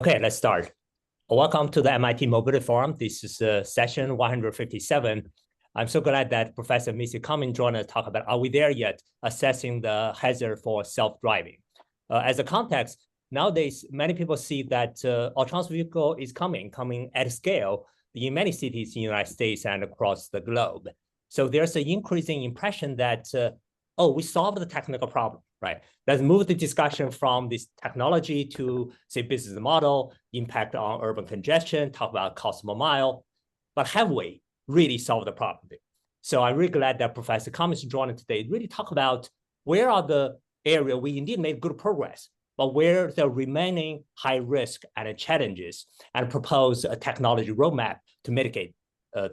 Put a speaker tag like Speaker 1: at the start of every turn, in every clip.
Speaker 1: Okay, let's start. Welcome to the MIT Mobility Forum. This is session 157. I'm so glad that Professor Missy Cummings joined us to talk about, are we there yet, assessing the hazard for self-driving. As a context, nowadays, many people see that autonomous vehicle is coming at scale in many cities in the United States and across the globe. So there's an increasing impression that, we solved the technical problem, right? Let's move the discussion from this technology to, say, business model, impact on urban congestion, talk about cost per mile. But have we really solved the problem? So I'm really glad that Professor Cummings joined us today, really talk about where are the areas we indeed made good progress, but where the remaining high risk and challenges, and propose a technology roadmap to mitigate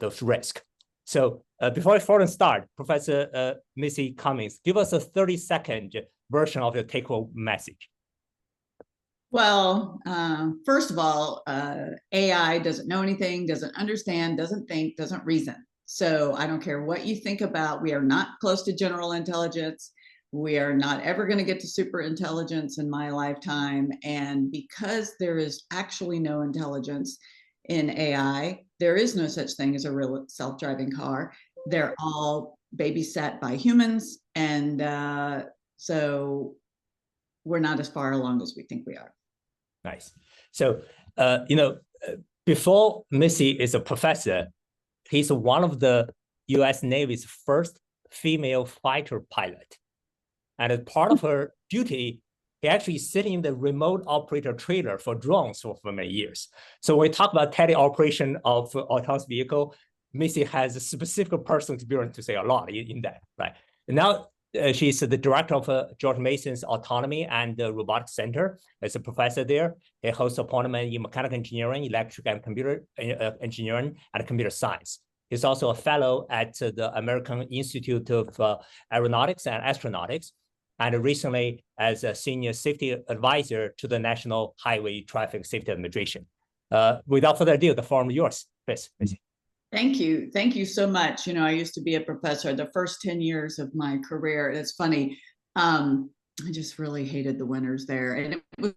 Speaker 1: those risks. So before I further start, Professor Missy Cummings, give us a 30-second version of your take-home message.
Speaker 2: Well, first of all, AI doesn't know anything, doesn't understand, doesn't think, doesn't reason. So I don't care what you think about, we are not close to general intelligence. We are not ever going to get to super intelligence in my lifetime. And because there is actually no intelligence in AI, there is no such thing as a real self-driving car. They're all babysat by humans. And so we're not as far along as we think we are.
Speaker 1: Nice. So, before Missy is a professor, he's one of the US Navy's first female fighter pilot. And as part of her duty, he actually sitting in the remote operator trailer for drones for many years. So when we talk about teleoperation of autonomous vehicle, Missy has a specific personal experience to say a lot in that, right? And now she's the director of George Mason's Autonomy and the Robotics Center. As a professor there, he holds appointment in mechanical engineering, electric and computer engineering, and computer science. He's also a fellow at the American Institute of Aeronautics and Astronautics, and recently as a senior safety advisor to the National Highway Traffic Safety Administration. Without further ado, the forum is yours, please, Missy.
Speaker 2: Thank you. Thank you so much. You know, I used to be a professor the first 10 years of my career. It's funny. I just really hated the winters there. And it was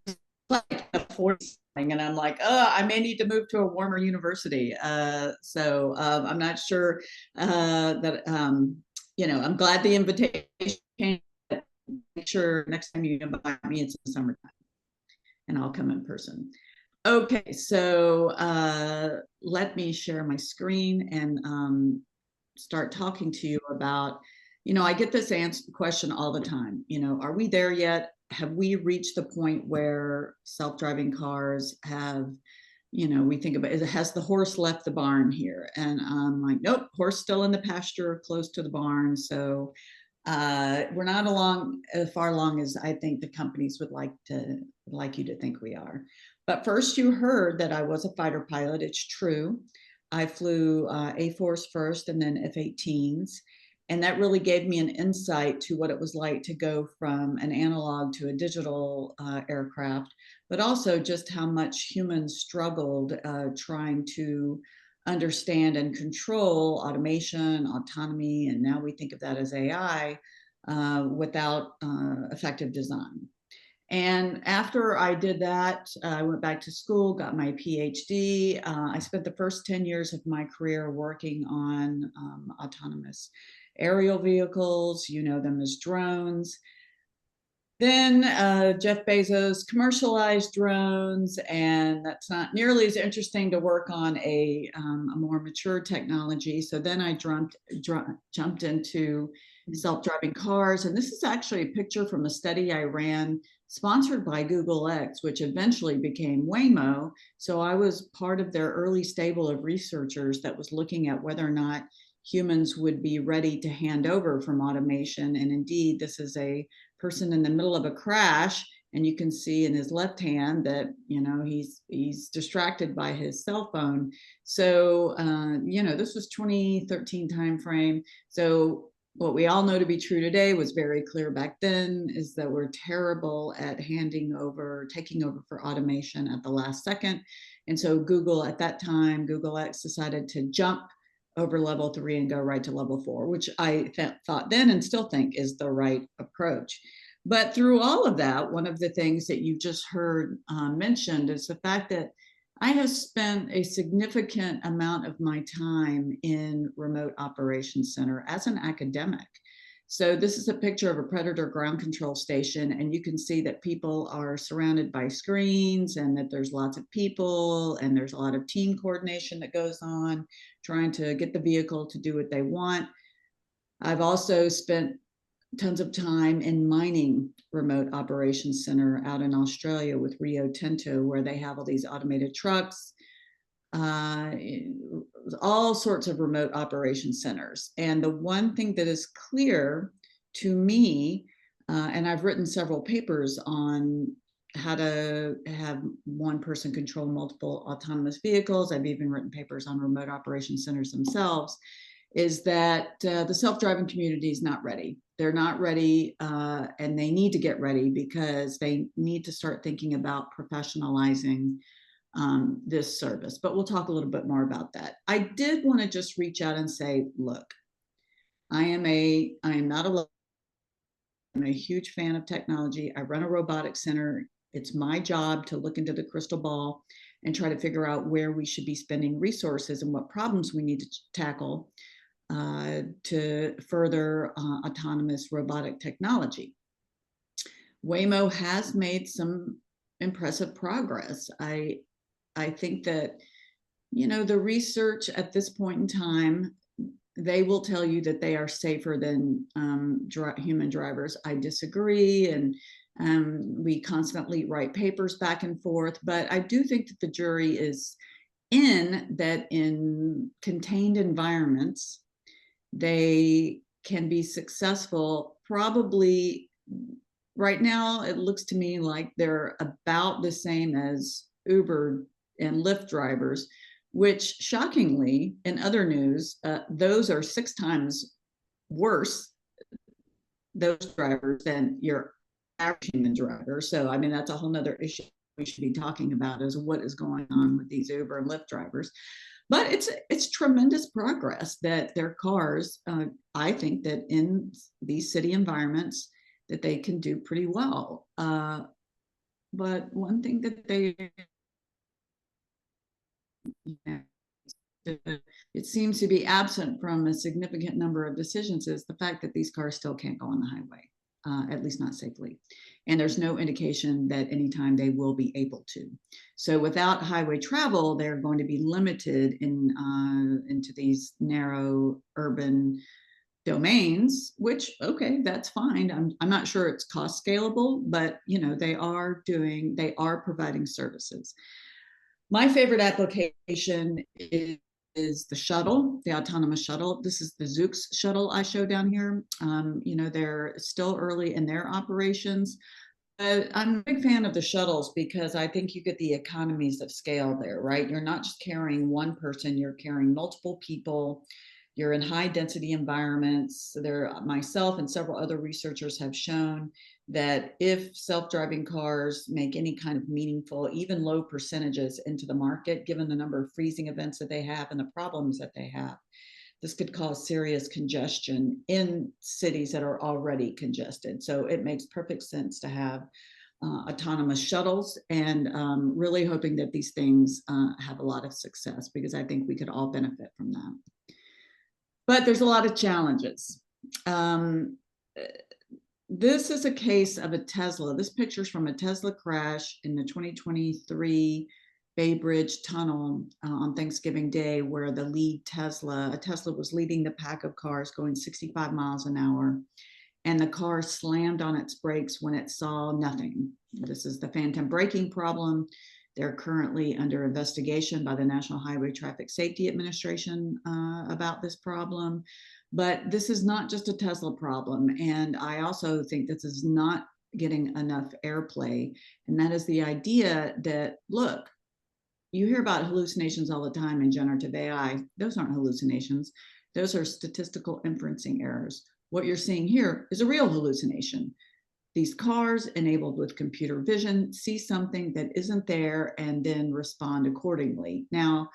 Speaker 2: like a 40 and I'm like, I may need to move to a warmer university. So I'm not sure that, I'm glad the invitation came. Make sure next time you invite me, it's in the summertime and I'll come in person. Okay, so let me share my screen and start talking to you about, I get this question all the time, are we there yet? Have we reached the point where self-driving cars have, we think about, has the horse left the barn here? And I'm like, nope, horse still in the pasture close to the barn. So we're not along as far along as I think the companies would like you to think we are. But first, you heard that I was a fighter pilot. It's true. I flew A-Force first and then F-18s. And that really gave me an insight to what it was like to go from an analog to a digital aircraft, but also just how much humans struggled trying to understand and control automation, autonomy, and now we think of that as AI without effective design. And after I did that, I went back to school, got my PhD. I spent the first 10 years of my career working on autonomous aerial vehicles, you know them as drones. Then Jeff Bezos commercialized drones, and that's not nearly as interesting to work on a more mature technology. So then I jumped into self-driving cars. And this is actually a picture from a study I ran sponsored by Google X, which eventually became Waymo. So I was part of their early stable of researchers that was looking at whether or not humans would be ready to hand over from automation. And indeed, this is a person in the middle of a crash, and you can see in his left hand that he's distracted by his cell phone. So this was 2013 timeframe. So what we all know to be true today was very clear back then, is that we're terrible at taking over for automation at the last second. And so Google at that time, Google X, decided to jump over level 3 and go right to level 4, which I thought then and still think is the right approach. But through all of that, one of the things that you just heard mentioned is the fact that I have spent a significant amount of my time in remote operations center as an academic. So this is a picture of a Predator ground control station, and you can see that people are surrounded by screens and that there's lots of people and there's a lot of team coordination that goes on, trying to get the vehicle to do what they want. I've also spent tons of time in mining remote operations center out in Australia with Rio Tinto, where they have all these automated trucks, all sorts of remote operation centers. And the one thing that is clear to me, and I've written several papers on how to have one person control multiple autonomous vehicles. I've even written papers on remote operation centers themselves, is that the self-driving community is not ready. They're not ready, and they need to get ready because they need to start thinking about professionalizing this service. But we'll talk a little bit more about that. I did want to just reach out and say, look, I am not alone. I'm a huge fan of technology. I run a robotics center. It's my job to look into the crystal ball and try to figure out where we should be spending resources and what problems we need to tackle to further autonomous robotic technology. Waymo has made some impressive progress. I think that, you know, the research at this point in time, they will tell you that they are safer than human drivers. I disagree, and we constantly write papers back and forth, but I do think that the jury is in that in contained environments, they can be successful. Probably right now, it looks to me like they're about the same as Uber and Lyft drivers, which shockingly, in other news, those are 6 times worse, those drivers, than your average human driver. So, I mean, that's a whole nother issue we should be talking about, is what is going on with these Uber and Lyft drivers. But it's tremendous progress that their cars, I think that in these city environments, that they can do pretty well. But one thing that it seems to be absent from a significant number of decisions is the fact that these cars still can't go on the highway, at least not safely. And there's no indication that anytime they will be able to. So without highway travel, they're going to be limited into these narrow urban domains, which, okay, that's fine. I'm not sure it's cost scalable, but you know, they are providing services. My favorite application is the shuttle, the autonomous shuttle. This is the Zoox shuttle I show down here. You know, they're still early in their operations. I'm a big fan of the shuttles because I think you get the economies of scale there, right? You're not just carrying one person, you're carrying multiple people. You're in high density environments. Myself and several other researchers have shown that if self-driving cars make any kind of meaningful, even low percentages into the market, given the number of freezing events that they have and the problems that they have, this could cause serious congestion in cities that are already congested. So it makes perfect sense to have autonomous shuttles, and really hoping that these things have a lot of success, because I think we could all benefit from that. But there's a lot of challenges. This is a case of a Tesla. This picture is from a Tesla crash in the 2023 Bay Bridge Tunnel on Thanksgiving Day, where the lead a Tesla was leading the pack of cars going 65 miles an hour, and the car slammed on its brakes when it saw nothing. This is the phantom braking problem. They're currently under investigation by the National Highway Traffic Safety Administration about this problem. But this is not just a Tesla problem. And I also think this is not getting enough airplay. And that is the idea that, look, you hear about hallucinations all the time in generative AI. Those aren't hallucinations. Those are statistical inferencing errors. What you're seeing here is a real hallucination. These cars enabled with computer vision see something that isn't there and then respond accordingly. Now,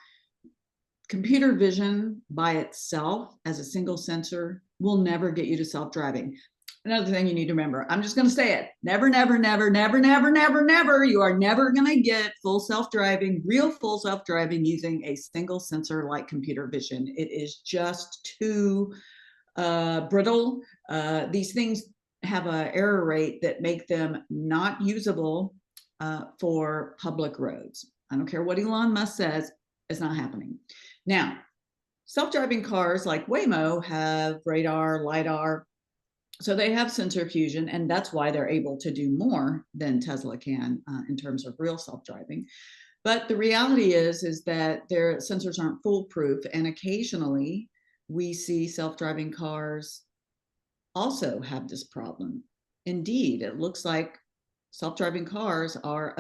Speaker 2: computer vision by itself as a single sensor will never get you to self-driving. another thing you need to remember, I'm just going to say it, never, never, never, never, never, never, never, you are never going to get full self-driving, real full self-driving using a single sensor like computer vision. It is just too brittle. These things have an error rate that make them not usable for public roads. I don't care what Elon Musk says, it's not happening. Now, self-driving cars like Waymo have radar, LiDAR, so they have sensor fusion, and that's why they're able to do more than Tesla can in terms of real self-driving. But the reality is that their sensors aren't foolproof, and occasionally we see self-driving cars also have this problem. Indeed, it looks like self-driving cars are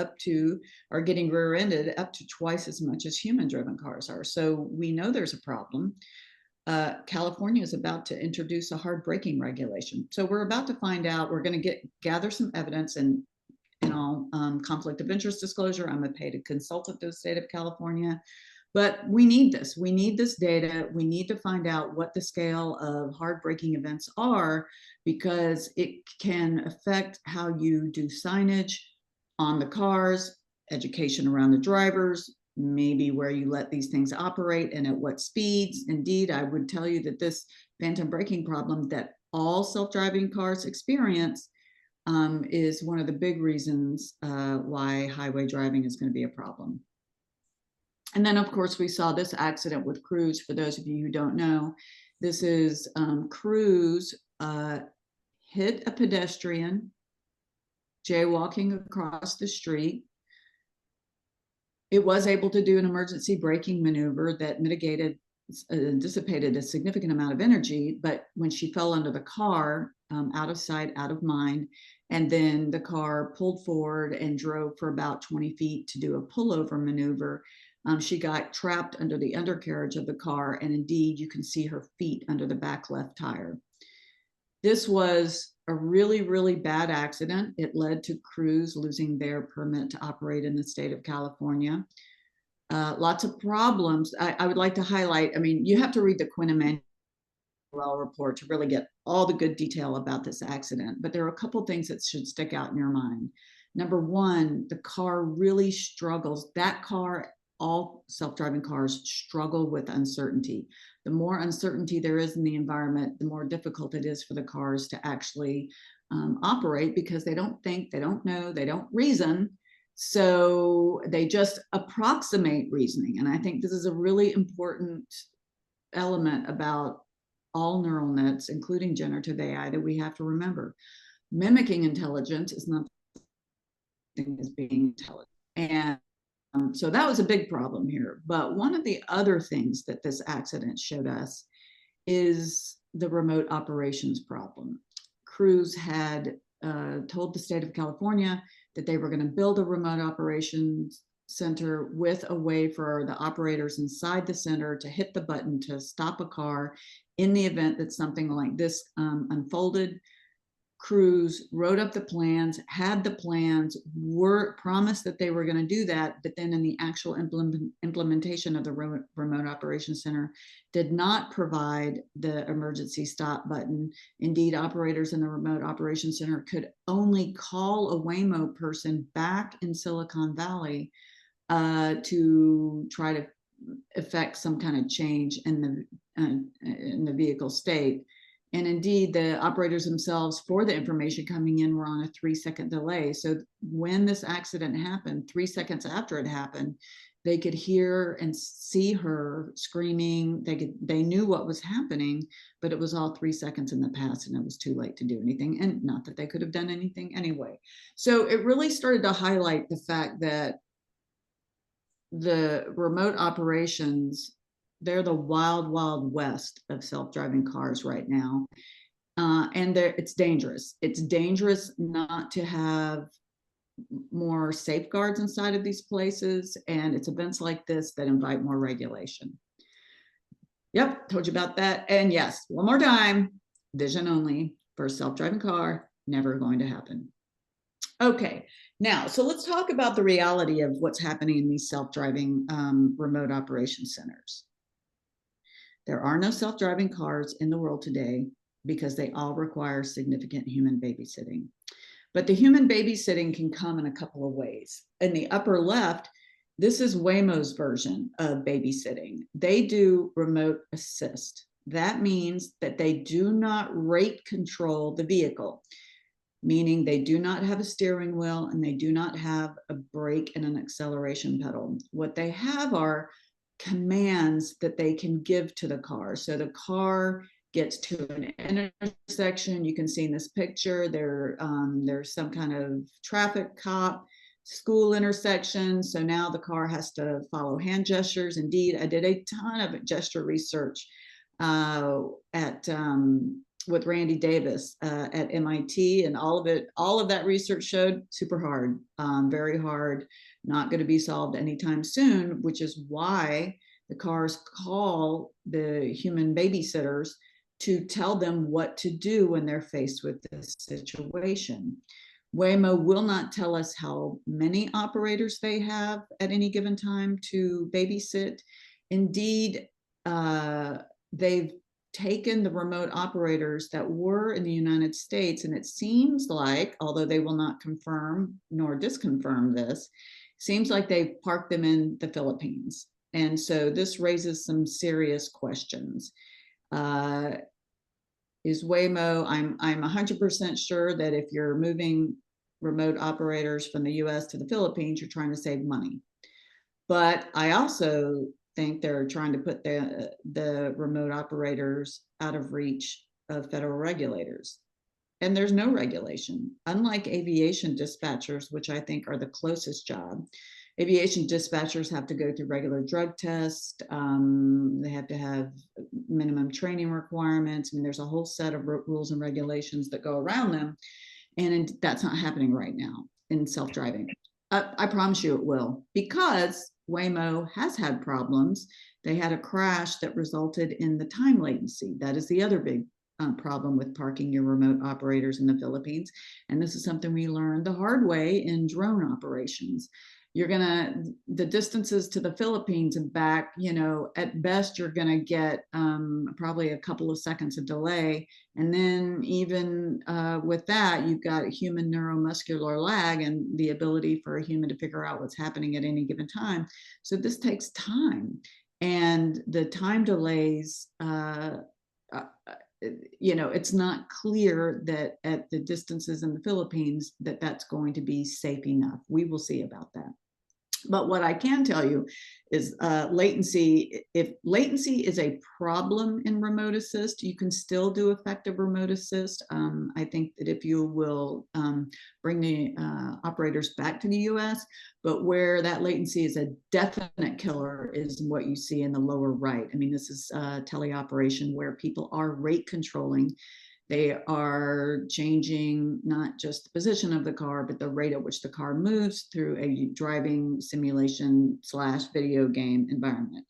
Speaker 2: getting rear-ended up to twice as much as human-driven cars are. So we know there's a problem. California is about to introduce a hard braking regulation. So we're about to find out, we're going to gather some evidence, and all conflict of interest disclosure, I'm a paid consultant to the state of California. But we need this. We need this data. We need to find out what the scale of hard braking events are, because it can affect how you do signage on the cars, education around the drivers, maybe where you let these things operate and at what speeds. Indeed, I would tell you that this phantom braking problem that all self-driving cars experience is one of the big reasons why highway driving is going to be a problem. And then, of course, we saw this accident with Cruise. For those of you who don't know, this is Cruise hit a pedestrian jaywalking across the street. It was able to do an emergency braking maneuver that dissipated a significant amount of energy, but when she fell under the car, out of sight, out of mind, and then the car pulled forward and drove for about 20 feet to do a pullover maneuver, she got trapped under the undercarriage of the car, and indeed you can see her feet under the back left tire. This was a really, really bad accident. It led to Cruise losing their permit to operate in the state of California. Lots of problems. I would like to highlight, I mean, you have to read the Quinn Emanuel report to really get all the good detail about this accident, but there are a couple of things that should stick out in your mind. Number one, the car really struggles. That car, all self-driving cars struggle with uncertainty. The more uncertainty there is in the environment, the more difficult it is for the cars to actually operate, because they don't think, they don't know, they don't reason. So they just approximate reasoning. And I think this is a really important element about all neural nets, including generative AI, that we have to remember. Mimicking intelligence is not the same as being intelligent. And so that was a big problem here. But one of the other things that this accident showed us is the remote operations problem. Cruise had told the state of California that they were going to build a remote operations center with a way for the operators inside the center to hit the button to stop a car in the event that something like this unfolded. Cruise wrote up the plans, had the plans, were promised that they were going to do that, but then in the actual implementation of the remote operations center did not provide the emergency stop button. Indeed, operators in the remote operations center could only call a Waymo person back in Silicon Valley to try to effect some kind of change in the vehicle state. And indeed, the operators themselves, for the information coming in, were on a 3-second delay. So when this accident happened, 3 seconds after it happened, they could hear and see her screaming. They knew what was happening, but it was all 3 seconds in the past, and it was too late to do anything. And not that they could have done anything anyway. So it really started to highlight the fact that the remote operations, they're the wild, wild west of self-driving cars right now. And it's dangerous. It's dangerous not to have more safeguards inside of these places. And it's events like this that invite more regulation. Yep, told you about that. And yes, one more time, vision only for a self-driving car, never going to happen. Okay, now, so let's talk about the reality of what's happening in these self-driving remote operation centers. There are no self-driving cars in the world today. because they all require significant human babysitting. But the human babysitting can come in a couple of ways. In the upper left, this is Waymo's version of babysitting. They do remote assist. That means that they do not rate control the vehicle, meaning they do not have a steering wheel and they do not have a brake and an acceleration pedal. What they have are commands that they can give to the car. So the car gets to an intersection. You can see in this picture, there's some kind of traffic cop, school intersection. So now the car has to follow hand gestures. Indeed, I did a ton of gesture research with Randy Davis at MIT, and all of that research showed super hard, very hard, not going to be solved anytime soon, which is why the cars call the human babysitters to tell them what to do when they're faced with this situation. Waymo will not tell us how many operators they have at any given time to babysit. Indeed, they've taken the remote operators that were in the United States, and it seems like, although they will not confirm nor disconfirm this, seems like they've parked them in the Philippines. And so this raises some serious questions. Is Waymo, I'm 100% sure that if you're moving remote operators from the US to the Philippines, you're trying to save money. But I also think they're trying to put the remote operators out of reach of federal regulators. And there's no regulation. Unlike aviation dispatchers, which I think are the closest job, aviation dispatchers have to go through regular drug tests. They have to have minimum training requirements. I mean, there's a whole set of rules and regulations that go around them. And that's not happening right now in self-driving. I promise you it will, because Waymo has had problems. They had a crash that resulted in the time latency. That is the other big problem with parking your remote operators in the Philippines. And this is something we learned the hard way in drone operations. The distances to the Philippines and back, at best, you're gonna get probably a couple of seconds of delay. And then even with that, you've got human neuromuscular lag and the ability for a human to figure out what's happening at any given time. So this takes time. And the time delays, it's not clear that at the distances in the Philippines that that's going to be safe enough. We will see about that. But what I can tell you is latency. If latency is a problem in remote assist, you can still do effective remote assist. I think that if you will bring the operators back to the US, but where that latency is a definite killer is what you see in the lower right. I mean, this is teleoperation where people are rate controlling. They are changing not just the position of the car, but the rate at which the car moves through a driving simulation / video game environment.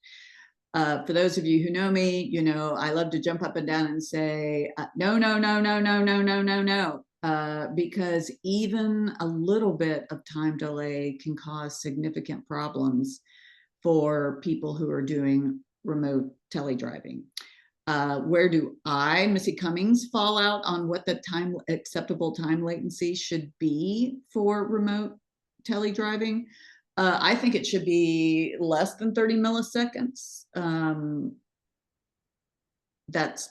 Speaker 2: For those of you who know me, I love to jump up and down and say, no, no, no, no, no, no, no, no, no. Because even a little bit of time delay can cause significant problems for people who are doing remote teledriving. Where do I, Missy Cummings, fall out on what the acceptable time latency should be for remote teledriving? I think it should be less than 30 milliseconds. That's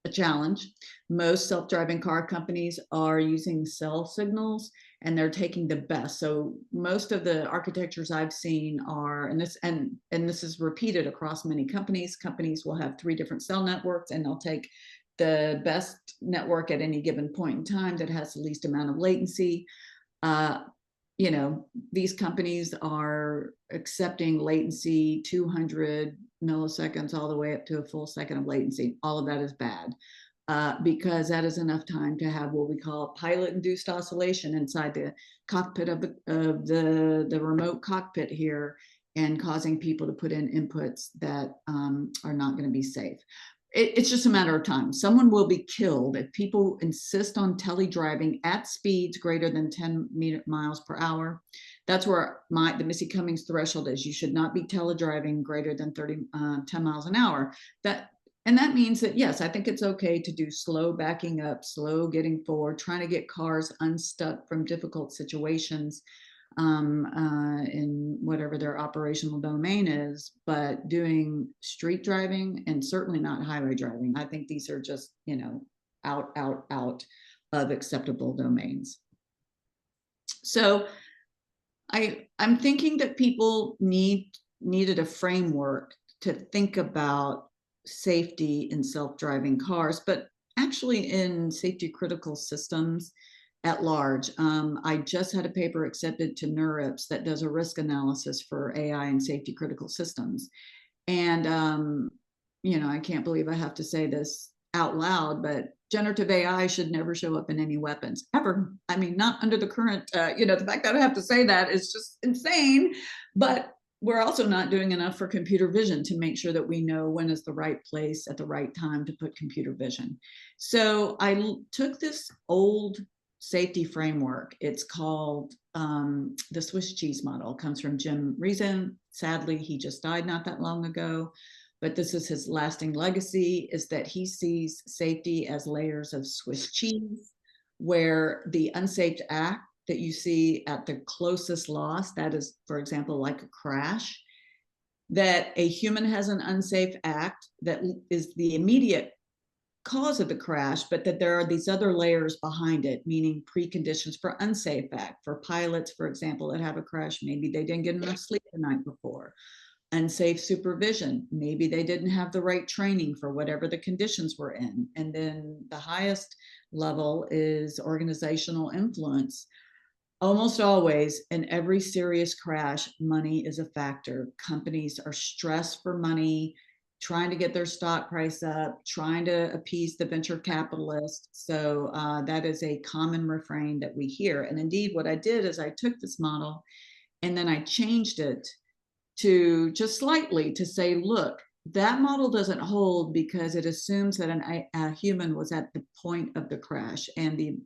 Speaker 2: a challenge. Most self-driving car companies are using cell signals, and they're taking the best. So most of the architectures I've seen are, and this is repeated across many companies. Companies will have 3 different cell networks, and they'll take the best network at any given point in time that has the least amount of latency. These companies are accepting latency 200 milliseconds all the way up to a full second of latency. All of that is bad. Because that is enough time to have what we call pilot-induced oscillation inside the cockpit of the remote cockpit here, and causing people to put in inputs that are not going to be safe. It's just a matter of time. Someone will be killed if people insist on teledriving at speeds greater than 10 miles per hour. That's where the Missy Cummings threshold is. You should not be teledriving greater than 10 miles an hour. And that means that, yes, I think it's okay to do slow backing up, slow getting forward, trying to get cars unstuck from difficult situations in whatever their operational domain is, but doing street driving and certainly not highway driving, I think these are just, you know, out of acceptable domains. So I'm thinking that people needed a framework to think about safety in self-driving cars, but actually in safety critical systems at large. I just had a paper accepted to NeurIPS that does a risk analysis for AI and safety critical systems. And, you know, I can't believe I have to say this out loud, but generative AI should never show up in any weapons ever. I mean, not under the current, you know, the fact that I have to say that is just insane, but we're also not doing enough for computer vision to make sure that we know when is the right place at the right time to put computer vision. So I took this old safety framework. It's called the Swiss cheese model. It comes from Jim Reason. Sadly, he just died not that long ago. But this is his lasting legacy, is that he sees safety as layers of Swiss cheese, where the unsafe act that you see at the closest loss, that is, for example, like a crash, that a human has an unsafe act that is the immediate cause of the crash, but that there are these other layers behind it, meaning preconditions for unsafe act. For pilots, for example, that have a crash, maybe they didn't get enough sleep the night before. Unsafe supervision, maybe they didn't have the right training for whatever the conditions were in. And then the highest level is organizational influence. Almost always in every serious crash, money is a factor. Companies are stressed for money, trying to get their stock price up, trying to appease the venture capitalists. So that is a common refrain that we hear. And indeed, what I did is I took this model and then I changed it to just slightly to say, look, that model doesn't hold because it assumes that a human was at the point of the crash and the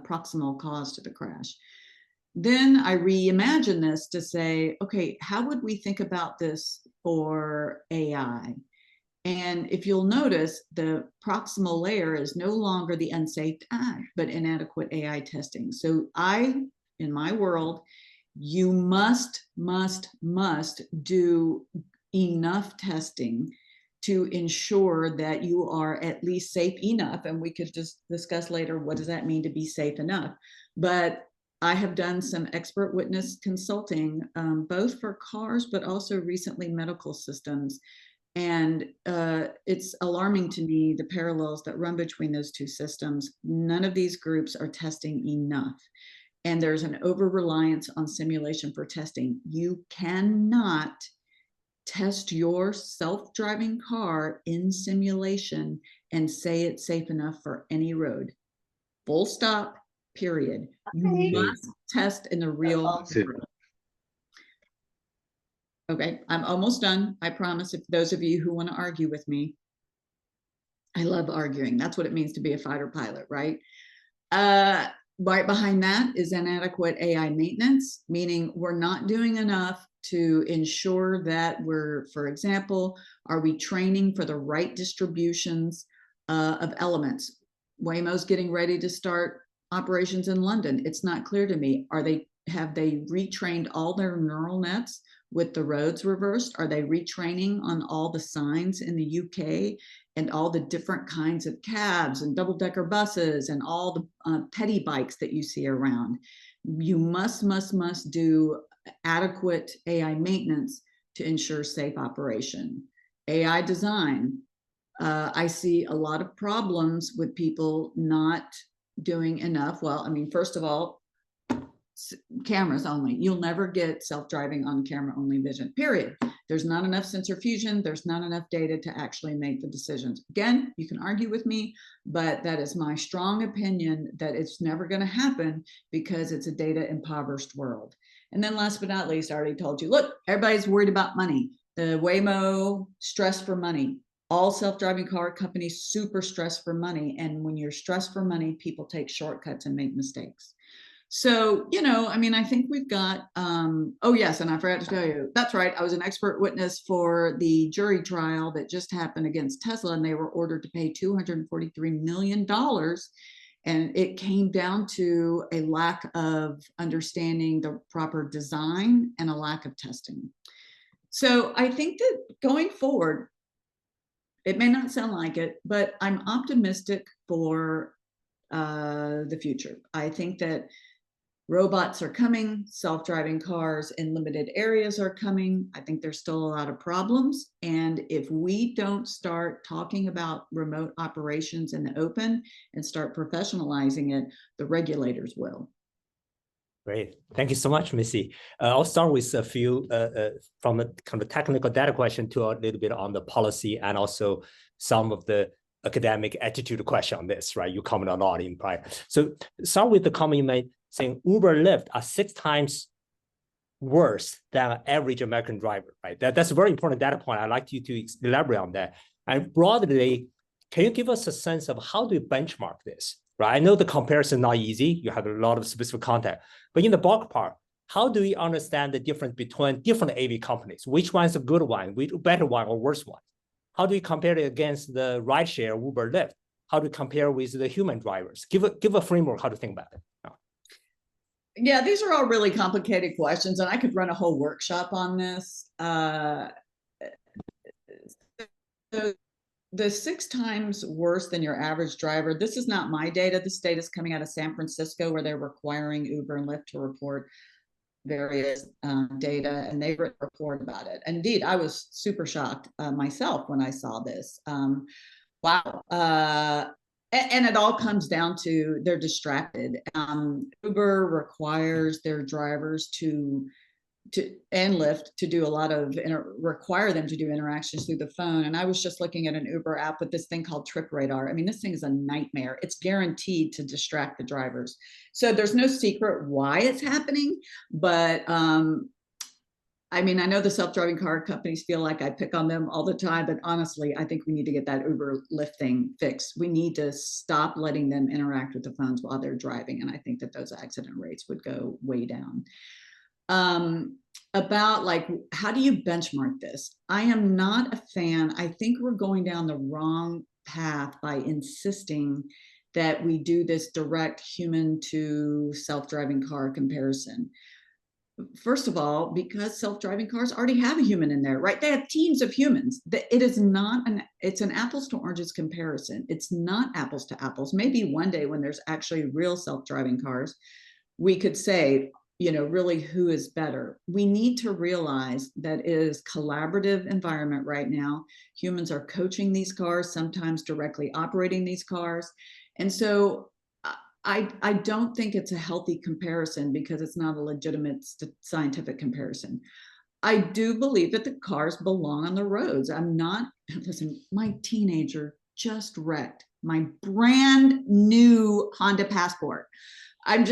Speaker 2: proximal cause to the crash. Then I reimagine this to say, okay, how would we think about this for AI? And if you'll notice, the proximal layer is no longer the unsafe act, but inadequate AI testing. So in my world, you must do enough testing to ensure that you are at least safe enough. And we could just discuss later, what does that mean to be safe enough? But I have done some expert witness consulting, both for cars, but also recently medical systems. And it's alarming to me, the parallels that run between those two systems. None of these groups are testing enough. And there's an over-reliance on simulation for testing. You cannot test your self-driving car in simulation and say it's safe enough for any road. Full stop, period. You must test in the real world. Okay, I'm almost done. I promise. If those of you who want to argue with me, I love arguing. That's what it means to be a fighter pilot, right? Right behind that is inadequate AI maintenance, meaning we're not doing enough to ensure that we're, for example, are we training for the right distributions of elements? Waymo's getting ready to start operations in London. It's not clear to me. Have they retrained all their neural nets with the roads reversed? Are they retraining on all the signs in the UK and all the different kinds of cabs and double-decker buses and all the petty bikes that you see around? You must do adequate AI maintenance to ensure safe operation. AI design. I see a lot of problems with people not doing enough. Well, I mean, first of all, cameras only. You'll never get self-driving on camera only vision, period. There's not enough sensor fusion. There's not enough data to actually make the decisions. Again, you can argue with me, but that is my strong opinion that it's never going to happen because it's a data impoverished world. And then last but not least, I already told you, look, everybody's worried about money. The Waymo stress for money. All self-driving car companies super stressed for money. And when you're stressed for money, people take shortcuts and make mistakes. So, I mean, I think we've got, oh yes, and I forgot to tell you, that's right. I was an expert witness for the jury trial that just happened against Tesla, and they were ordered to pay $243 million. And it came down to a lack of understanding the proper design and a lack of testing. So I think that going forward, it may not sound like it, but I'm optimistic for the future. I think that robots are coming, self-driving cars in limited areas are coming. I think there's still a lot of problems. And if we don't start talking about remote operations in the open and start professionalizing it, the regulators will.
Speaker 1: Great. Thank you so much, Missy. I'll start with a few from a kind of technical data question to a little bit on the policy and also some of the academic attitude question on this, right? You comment a lot in prior. So start with the comment you made saying Uber, Lyft are 6 times worse than an average American driver, right? That's a very important data point. I'd like you to elaborate on that. And broadly, can you give us a sense of how do you benchmark this, right? I know the comparison is not easy. You have a lot of specific content, but in the ballpark, how do we understand the difference between different AV companies? Which one is a good one, which better one, or worse one? How do you compare it against the rideshare, Uber, Lyft? How do you compare with the human drivers? Give a framework how to think about it.
Speaker 2: Yeah, these are all really complicated questions, and I could run a whole workshop on this. So the 6 times worse than your average driver, this is not my data. This data is coming out of San Francisco, where they're requiring Uber and Lyft to report various data, and they report about it. And indeed, I was super shocked myself when I saw this. Wow. And it all comes down to they're distracted. Uber requires their drivers to and Lyft to do a lot of require them to do interactions through the phone. And I was just looking at an Uber app with this thing called Trip Radar. I mean, this thing is a nightmare. It's guaranteed to distract the drivers. So there's no secret why it's happening, but I mean, I know the self-driving car companies feel like I pick on them all the time, but honestly, I think we need to get that Uber Lyft thing fixed. We need to stop letting them interact with the phones while they're driving. And I think that those accident rates would go way down. About like, how do you benchmark this? I am not a fan. I think we're going down the wrong path by insisting that we do this direct human to self-driving car comparison. First of all, because self-driving cars already have a human in there, right? They have teams of humans. It is not it's an apples to oranges comparison. It's not apples to apples. Maybe one day when there's actually real self-driving cars, we could say, really who is better. We need to realize that it is collaborative environment right now. Humans are coaching these cars, sometimes directly operating these cars. And so I don't think it's a healthy comparison because it's not a legitimate scientific comparison. I do believe that the cars belong on the roads. Listen, my teenager just wrecked my brand new Honda Passport. I'm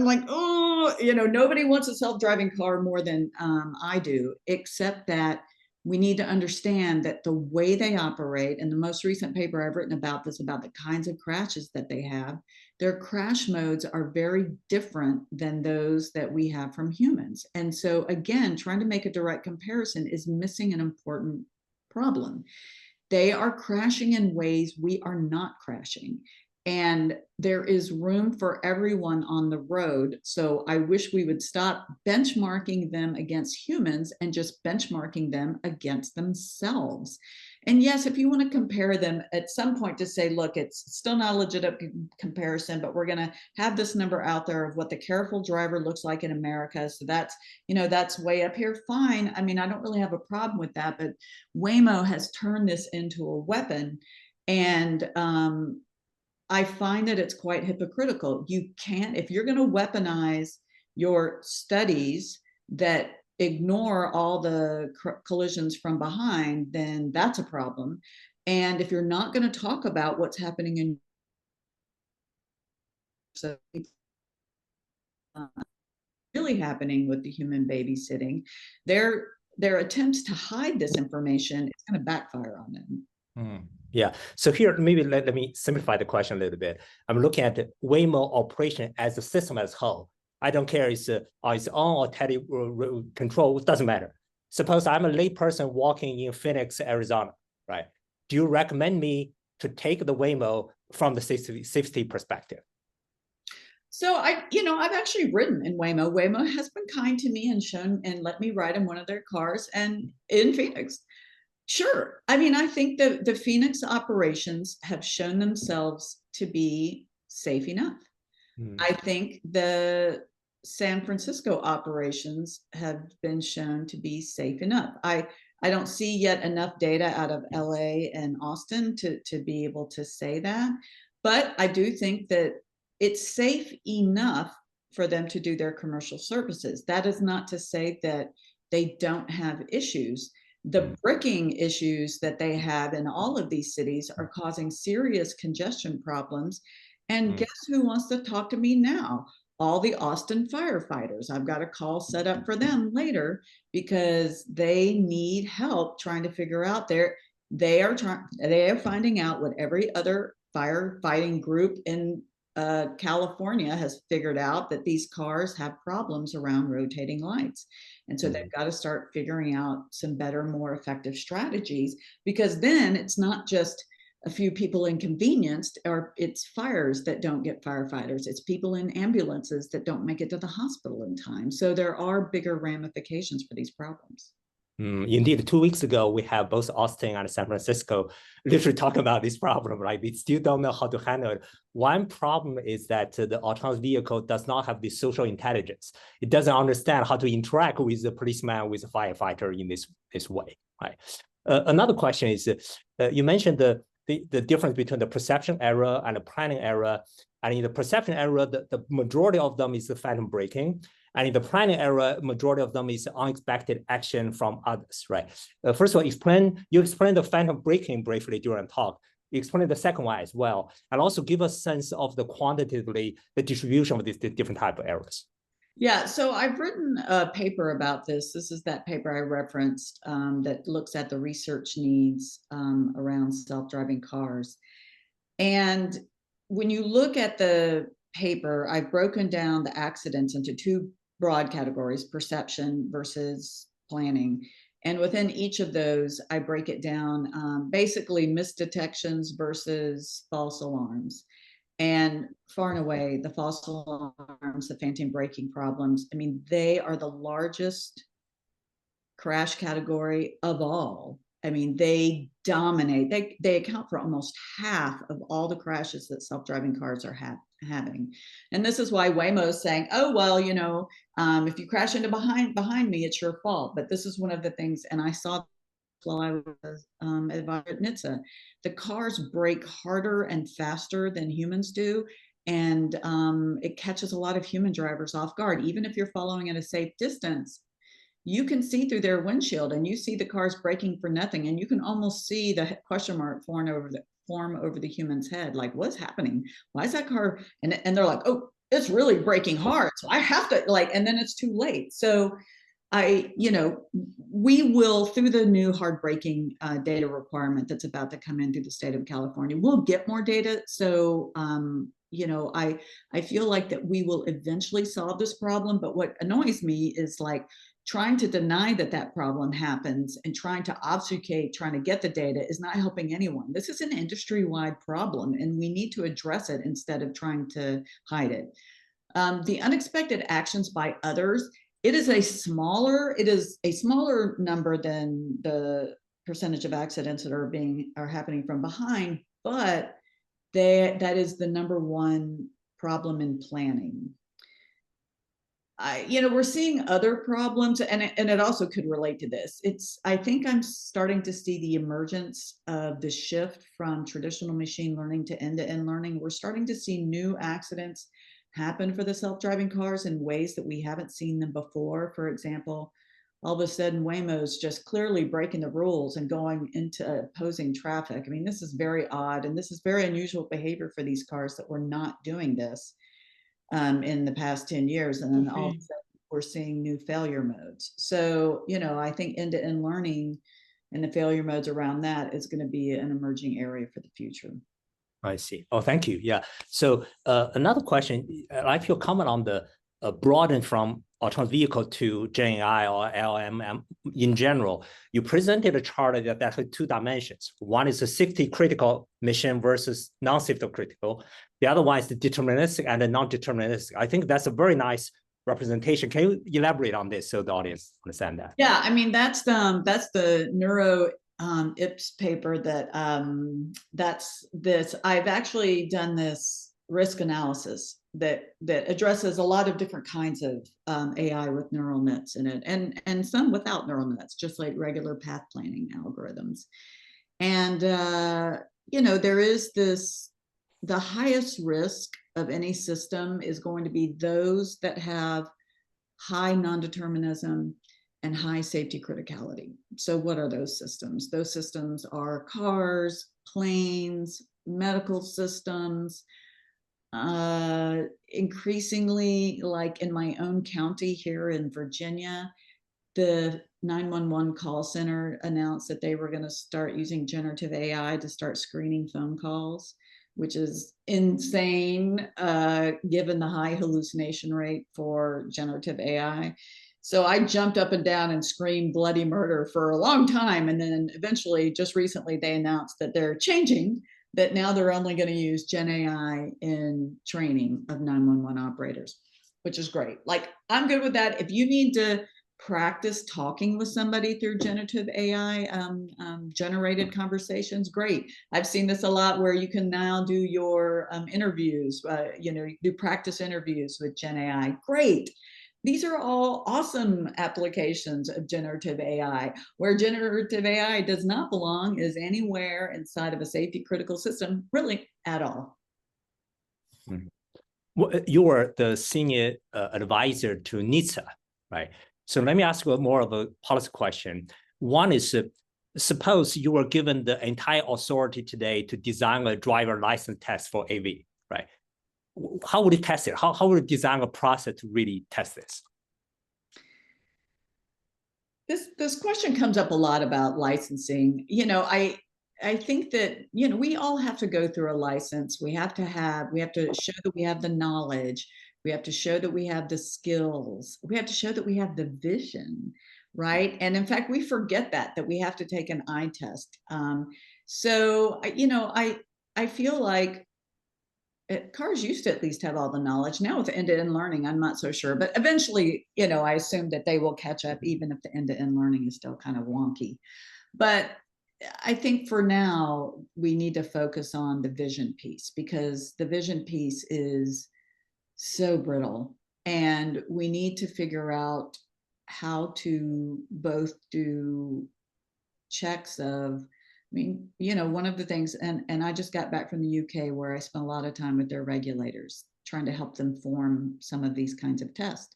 Speaker 2: like, oh, nobody wants a self-driving car more than I do, except that we need to understand that the way they operate, and the most recent paper I've written about this, about the kinds of crashes that they have, their crash modes are very different than those that we have from humans. And so again, trying to make a direct comparison is missing an important problem. They are crashing in ways we are not crashing. And there is room for everyone on the road. So I wish we would stop benchmarking them against humans and just benchmarking them against themselves. And yes, if you want to compare them at some point to say, look, it's still not a legitimate comparison, but we're going to have this number out there of what the careful driver looks like in America. So that's, that's way up here. Fine. I mean, I don't really have a problem with that, but Waymo has turned this into a weapon. And, I find that it's quite hypocritical. You can't, if you're going to weaponize your studies that ignore all the collisions from behind, then that's a problem. And if you're not going to talk about what's happening in really happening with the human babysitting, their attempts to hide this information is going to backfire on them.
Speaker 1: Yeah. So here, maybe let me simplify the question a little bit. I'm looking at the Waymo operation as a system as a whole. I don't care it's on or tele control, it doesn't matter. Suppose I'm a lay person walking in Phoenix, Arizona, right? Do you recommend me to take the Waymo from the safety perspective?
Speaker 2: So I've actually ridden in Waymo. Waymo has been kind to me and let me ride in one of their cars and in Phoenix. Sure. I mean, I think the Phoenix operations have shown themselves to be safe enough. I think the San Francisco operations have been shown to be safe enough. I don't see yet enough data out of LA and Austin to be able to say that, but I do think that it's safe enough for them to do their commercial services. That is not to say that they don't have issues. The bricking issues that they have in all of these cities are causing serious congestion problems. And guess who wants to talk to me now? All the Austin firefighters. I've got a call set up for them later because they need help trying to figure out they are finding out what every other firefighting group in California has figured out, that these cars have problems around rotating lights. And so they've got to start figuring out some better, more effective strategies, because then it's not just a few people inconvenienced, or it's fires that don't get firefighters. It's people in ambulances that don't make it to the hospital in time. So there are bigger ramifications for these problems.
Speaker 1: Indeed, 2 weeks ago, we have both Austin and San Francisco literally talking about this problem, right? They still don't know how to handle it. One problem is that the autonomous vehicle does not have the social intelligence. It doesn't understand how to interact with the policeman, with the firefighter in this way, right? Another question is, you mentioned the difference between the perception error and the planning error. And in the perception error, the majority of them is the phantom braking. And in the planning error, majority of them is unexpected action from others, right? First of all, you explain the phantom braking briefly during talk. You explain the second one as well, and also give a sense of the quantitatively the distribution of these different type of errors.
Speaker 2: Yeah, so I've written a paper about this. This is that paper I referenced that looks at the research needs around self-driving cars. And when you look at the paper, I've broken down the accidents into two broad categories: perception versus planning. And within each of those, I break it down, basically misdetections versus false alarms. And far and away, the false alarms, the phantom braking problems, I mean, they are the largest crash category of all. I mean, they dominate. They account for almost half of all the crashes that self-driving cars are having. And this is why Waymo is saying, oh, well, if you crash into behind me, it's your fault. But this is one of the things, and I saw while I was at NHTSA, the cars brake harder and faster than humans do. And it catches a lot of human drivers off guard. Even if you're following at a safe distance, you can see through their windshield and you see the cars braking for nothing. And you can almost see the question mark form over the human's head. Like, what's happening? Why is that car? And they're like, oh, it's really braking hard. So I have to and then it's too late. So we will, through the new hard braking data requirement that's about to come in through the state of California, we'll get more data. So, I feel like that we will eventually solve this problem. But what annoys me is like trying to deny that problem happens and trying to obfuscate, trying to get the data is not helping anyone. This is an industry-wide problem and we need to address it instead of trying to hide it. The unexpected actions by others, it is a smaller number than the percentage of accidents that are happening from behind, but that is the number one problem in planning. We're seeing other problems, and it also could relate to this. I think I'm starting to see the emergence of the shift from traditional machine learning to end-to-end learning. We're starting to see new accidents happen for the self-driving cars in ways that we haven't seen them before. For example, all of a sudden Waymo's just clearly breaking the rules and going into opposing traffic. I mean, this is very odd, and this is very unusual behavior for these cars that were not doing this in the past 10 years. And then all of a sudden we're seeing new failure modes. So, I think end-to-end learning and the failure modes around that is going to be an emerging area for the future.
Speaker 1: I see. Oh, thank you. Yeah. So another question, I like your comment on the broaden from autonomous vehicle to Gen AI or LLM in general, you presented a chart that actually 2 dimensions. One is a safety critical mission versus non-safety critical. The other one is the deterministic and the non-deterministic. I think that's a very nice representation. Can you elaborate on this so the audience understand that?
Speaker 2: Yeah, I mean, that's the neuro IPS paper that's this. I've actually done this risk analysis that addresses a lot of different kinds of AI with neural nets in it, and some without neural nets, just like regular path planning algorithms. And there is the highest risk of any system is going to be those that have high non-determinism and high safety criticality. So what are those systems? Those systems are cars, planes, medical systems, increasingly, like in my own county here in Virginia, the 911 call center announced that they were going to start using generative AI to start screening phone calls, which is insane, given the high hallucination rate for generative AI. So I jumped up and down and screamed bloody murder for a long time. And then eventually, just recently, they announced that they're changing, that now they're only going to use Gen AI in training of 911 operators, which is great. Like, I'm good with that. If you need to practice talking with somebody through generative AI generated conversations, great. I've seen this a lot where you can now do your interviews, do practice interviews with Gen AI. Great. These are all awesome applications of generative AI. Where generative AI does not belong is anywhere inside of a safety critical system, really at all.
Speaker 1: Well, you were the senior advisor to NHTSA, right? So let me ask you more of a policy question. One is, suppose you were given the entire authority today to design a driver license test for AV, right? How would you test it? How would you design a process to really test this?
Speaker 2: This question comes up a lot about licensing. I think that, we all have to go through a license. We have to show that we have the knowledge. We have to show that we have the skills. We have to show that we have the vision, right? And in fact, we forget that we have to take an eye test. So, I feel like cars used to at least have all the knowledge. Now with end-to-end learning, I'm not so sure. But eventually, I assume that they will catch up, even if the end-to-end learning is still kind of wonky. But I think for now, we need to focus on the vision piece, because the vision piece is so brittle. And we need to figure out how to both do checks of, one of the things, and I just got back from the UK, where I spent a lot of time with their regulators, trying to help them form some of these kinds of tests.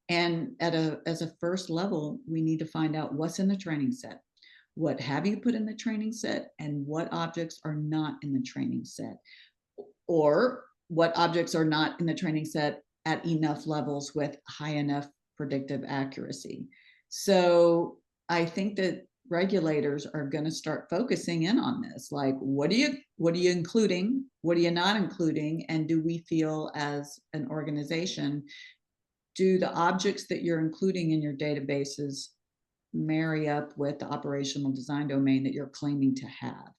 Speaker 2: And as a first level, we need to find out what's in the training set. What have you put in the training set, and what objects are not in the training set? Or what objects are not in the training set at enough levels with high enough predictive accuracy? So I think that regulators are going to start focusing in on this. Like, what are you including? What are you not including? And do we feel as an organization, do the objects that you're including in your databases marry up with the operational design domain that you're claiming to have?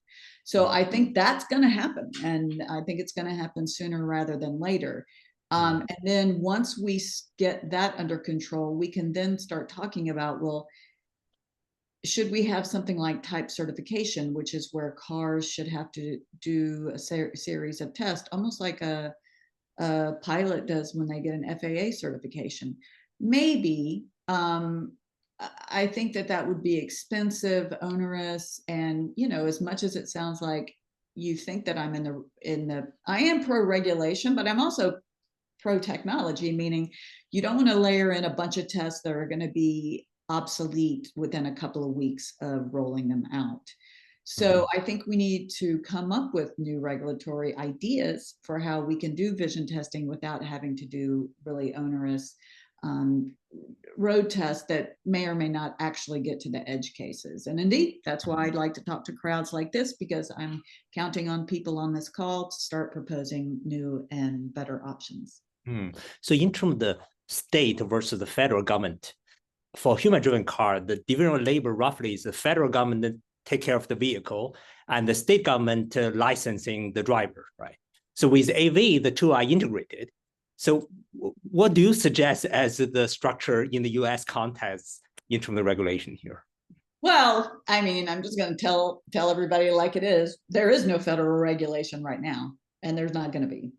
Speaker 2: So I think that's going to happen. And I think it's going to happen sooner rather than later. And then once we get that under control, we can then start talking about, well, should we have something like type certification, which is where cars should have to do a series of tests, almost like a pilot does when they get an FAA certification? Maybe. I think that would be expensive, onerous, and as much as it sounds like you think that I'm I am pro-regulation, but I'm also pro-technology, meaning you don't want to layer in a bunch of tests that are going to be obsolete within a couple of weeks of rolling them out. So I think we need to come up with new regulatory ideas for how we can do vision testing without having to do really onerous road tests that may or may not actually get to the edge cases. And indeed, that's why I'd like to talk to crowds like this, because I'm counting on people on this call to start proposing new and better options.
Speaker 1: So in terms of the state versus the federal government. For human-driven car, the division of labor roughly is the federal government that take care of the vehicle and the state government licensing the driver, right? So with AV, the two are integrated. So what do you suggest as the structure in the US context in terms of regulation here?
Speaker 2: Well, I mean, I'm just going to tell everybody like it is. There is no federal regulation right now, and there's not going to be.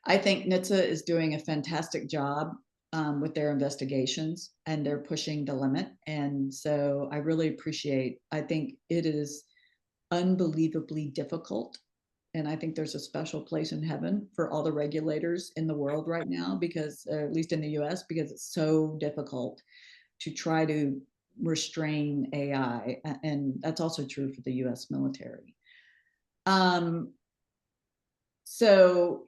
Speaker 2: I think NHTSA is doing a fantastic job with their investigations, and they're pushing the limit. And so I really appreciate, I think it is unbelievably difficult. And I think there's a special place in heaven for all the regulators in the world right now, because at least in the US, because it's so difficult to try to restrain AI. And that's also true for the US military. So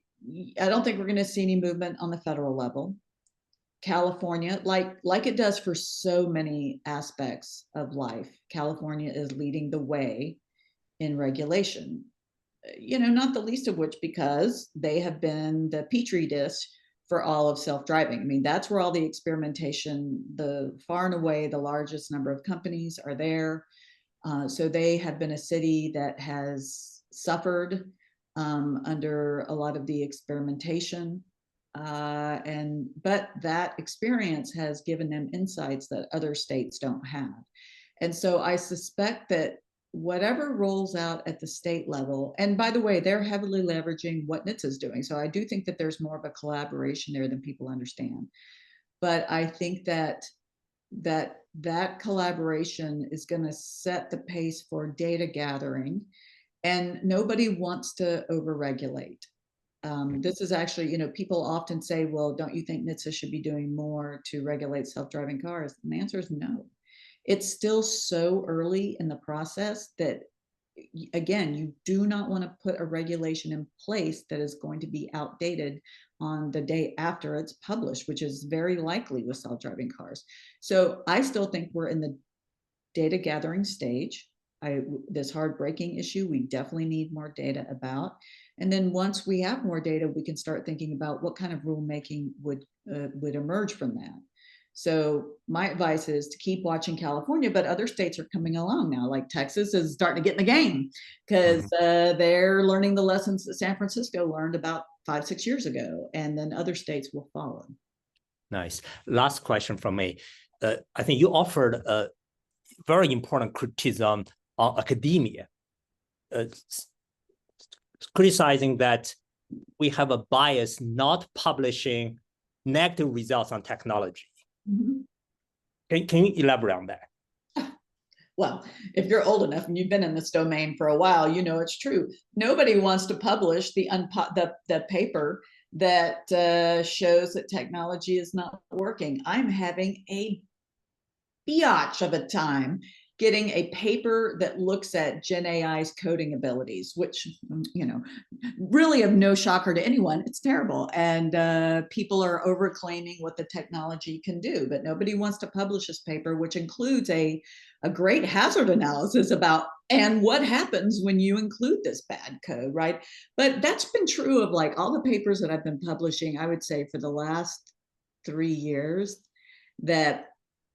Speaker 2: I don't think we're going to see any movement on the federal level. California, like it does for so many aspects of life, California is leading the way in regulation. Not the least of which because they have been the petri dish for all of self-driving. I mean, that's where all the experimentation, the far and away the largest number of companies are there. So they have been a city that has suffered under a lot of the experimentation. But that experience has given them insights that other states don't have. And so I suspect that whatever rolls out at the state level, and by the way, they're heavily leveraging what NHTSA is doing. So I do think that there's more of a collaboration there than people understand. But I think that collaboration is going to set the pace for data gathering, and nobody wants to overregulate. This is actually, people often say, well, don't you think NHTSA should be doing more to regulate self-driving cars? And the answer is no. It's still so early in the process that, again, you do not want to put a regulation in place that is going to be outdated on the day after it's published, which is very likely with self-driving cars. So I still think we're in the data gathering stage. This heartbreaking issue, we definitely need more data about. And then once we have more data, we can start thinking about what kind of rulemaking would emerge from that. So my advice is to keep watching California, but other states are coming along now. Like Texas is starting to get in the game because they're learning the lessons that San Francisco learned about 5-6 years ago, and then other states will follow.
Speaker 1: Nice. Last question from me. I think you offered a very important criticism on academia, criticizing that we have a bias not publishing negative results on technology. Can you elaborate on that?
Speaker 2: Well, if you're old enough and you've been in this domain for a while, you know it's true. Nobody wants to publish the paper that shows that technology is not working. I'm having a biatch of a time getting a paper that looks at Gen AI's coding abilities, which, really of no shocker to anyone. It's terrible. And people are overclaiming what the technology can do, but nobody wants to publish this paper, which includes a great hazard analysis about, and what happens when you include this bad code, right? But that's been true of like all the papers that I've been publishing, I would say for the last 3 years, that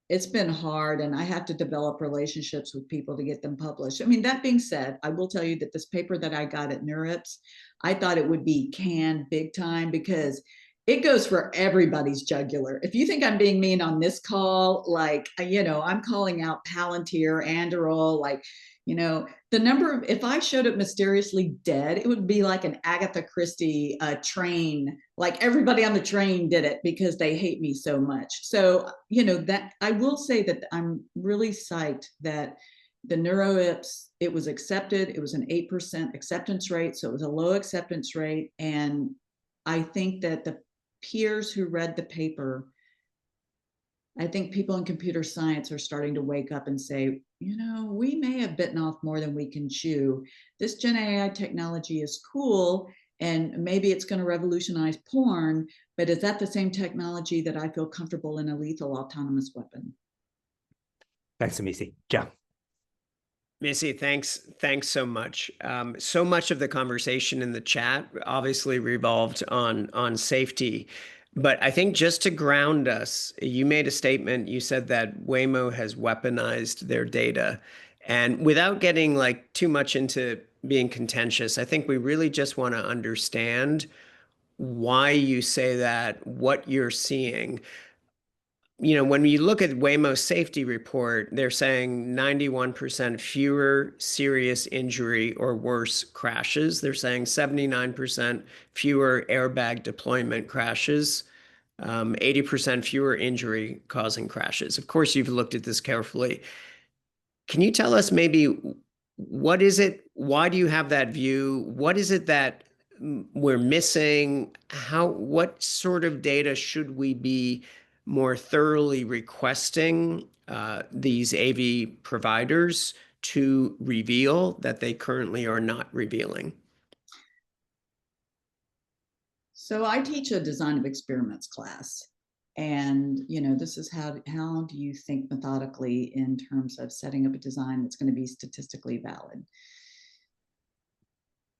Speaker 2: it's been hard, and I have to develop relationships with people to get them published. I mean, that being said, I will tell you that this paper that I got at NeurIPS, I thought it would be canned big time because it goes for everybody's jugular. If you think I'm being mean on this call, like, I'm calling out Palantir, Anduril, like, the number of, if I showed up mysteriously dead, it would be like an Agatha Christie train, like everybody on the train did it because they hate me so much. So, that I will say that I'm really psyched that the NeurIPS, it was accepted. It was an 8% acceptance rate. So it was a low acceptance rate. And I think that the peers who read the paper, I think people in computer science are starting to wake up and say, we may have bitten off more than we can chew. This Gen AI technology is cool, and maybe it's going to revolutionize porn, but is that the same technology that I feel comfortable in a lethal autonomous weapon?
Speaker 1: Thanks, Missy. John.
Speaker 3: Missy, thanks so much. So much of the conversation in the chat obviously revolved on safety. But I think just to ground us, you made a statement. You said that Waymo has weaponized their data. And without getting like too much into being contentious, I think we really just want to understand why you say that, what you're seeing. You know, when you look at Waymo's safety report, they're saying 91% fewer serious injury or worse crashes. They're saying 79% fewer airbag deployment crashes, 80% fewer injury causing crashes. Of course, you've looked at this carefully. Can you tell us maybe what is it? Why do you have that view? What is it that we're missing? What sort of data should we be more thoroughly requesting these AV providers to reveal that they currently are not revealing?
Speaker 2: So I teach a design of experiments class. And, this is how do you think methodically in terms of setting up a design that's going to be statistically valid?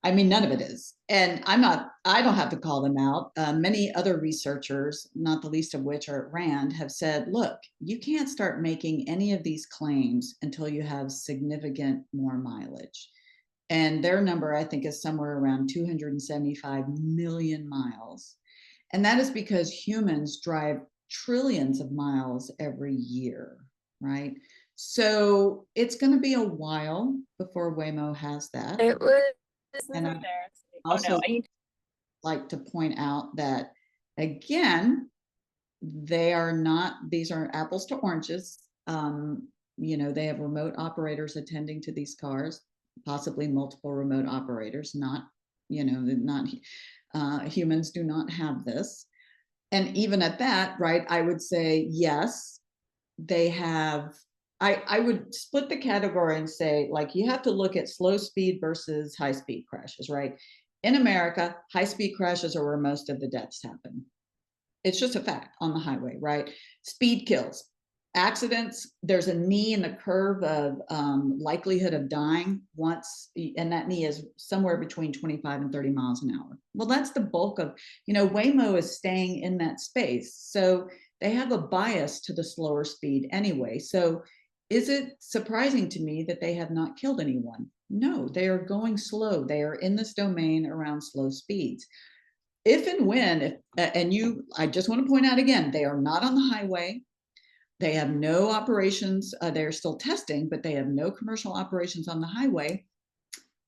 Speaker 2: I mean, none of it is. And I don't have to call them out. Many other researchers, not the least of which are at RAND, have said, look, you can't start making any of these claims until you have significant more mileage. And their number, I think, is somewhere around 275 million miles. And that is because humans drive trillions of miles every year, right? So it's going to be a while before Waymo has that.
Speaker 4: It was
Speaker 2: And I
Speaker 4: there.
Speaker 2: also
Speaker 4: Oh, no, I need
Speaker 2: like to point out that, again, they are not, these aren't apples to oranges. They have remote operators attending to these cars, possibly multiple remote operators, not humans do not have this. And even at that, right, I would say, yes, they have, I would split the category and say, like, you have to look at slow speed versus high speed crashes, right? In America, high speed crashes are where most of the deaths happen. It's just a fact on the highway, right? Speed kills. Accidents, there's a knee in the curve of likelihood of dying once, and that knee is somewhere between 25 and 30 miles an hour. Well, that's the bulk of, Waymo is staying in that space. So they have a bias to the slower speed anyway. So is it surprising to me that they have not killed anyone? No, they are going slow. They are in this domain around slow speeds. If and when, I just want to point out again, they are not on the highway. They have no operations. They're still testing, but they have no commercial operations on the highway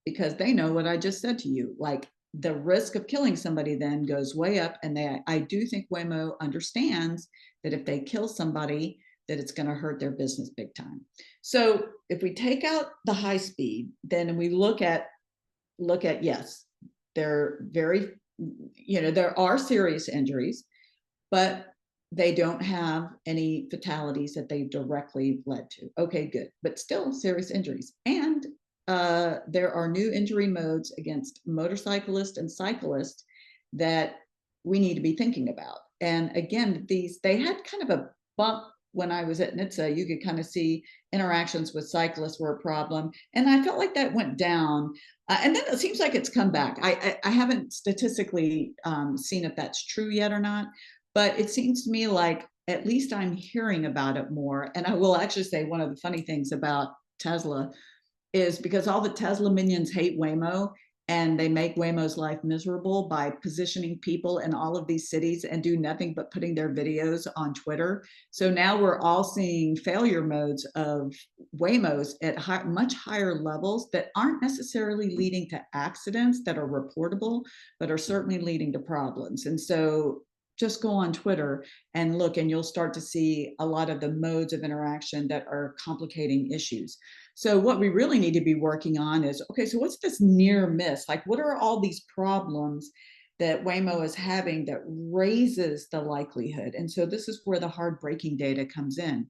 Speaker 2: because they know what I just said to you. Like, the risk of killing somebody then goes way up. And I do think Waymo understands that if they kill somebody, that it's going to hurt their business big time. So if we take out the high speed, then we look at, yes, they're very, there are serious injuries, but they don't have any fatalities that they directly led to. Okay, good, but still serious injuries. And there are new injury modes against motorcyclists and cyclists that we need to be thinking about. And again, they had kind of a bump when I was at NHTSA. You could kind of see interactions with cyclists were a problem. And I felt like that went down. And then it seems like it's come back. I haven't statistically seen if that's true yet or not, but it seems to me like at least I'm hearing about it more. And I will actually say one of the funny things about Tesla is because all the Tesla minions hate Waymo, and they make Waymo's life miserable by positioning people in all of these cities and do nothing but putting their videos on Twitter. So now we're all seeing failure modes of Waymos at much higher levels that aren't necessarily leading to accidents that are reportable, but are certainly leading to problems. And so just go on Twitter and look, and you'll start to see a lot of the modes of interaction that are complicating issues. So what we really need to be working on is, okay, so what's this near miss? Like, what are all these problems that Waymo is having that raises the likelihood? And so this is where the hard braking data comes in.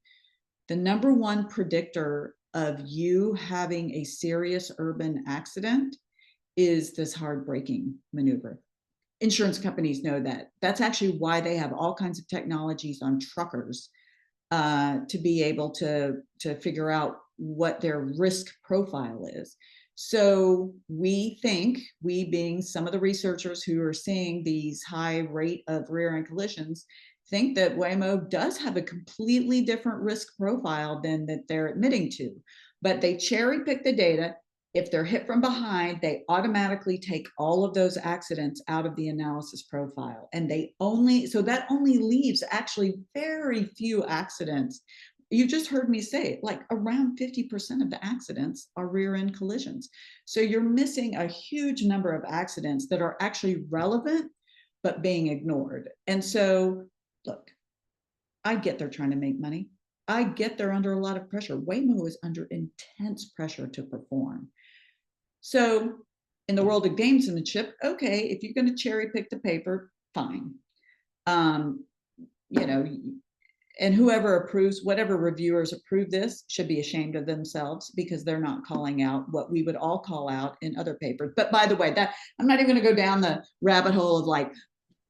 Speaker 2: The number one predictor of you having a serious urban accident is this hard braking maneuver. Insurance companies know that. That's actually why they have all kinds of technologies on truckers to be able to figure out what their risk profile is. So we think, we being some of the researchers who are seeing these high rate of rear end collisions, think that Waymo does have a completely different risk profile than that they're admitting to. But they cherry pick the data. If they're hit from behind, they automatically take all of those accidents out of the analysis profile. And so that only leaves actually very few accidents. You just heard me say, like around 50% of the accidents are rear end collisions. So you're missing a huge number of accidents that are actually relevant, but being ignored. And so, look, I get they're trying to make money. I get they're under a lot of pressure. Waymo is under intense pressure to perform. So in the world of gamesmanship, okay, if you're going to cherry pick the paper, fine. You know, and whoever approves, whatever reviewers approve this should be ashamed of themselves, because they're not calling out what we would all call out in other papers. But by the way, that I'm not even going to go down the rabbit hole of like,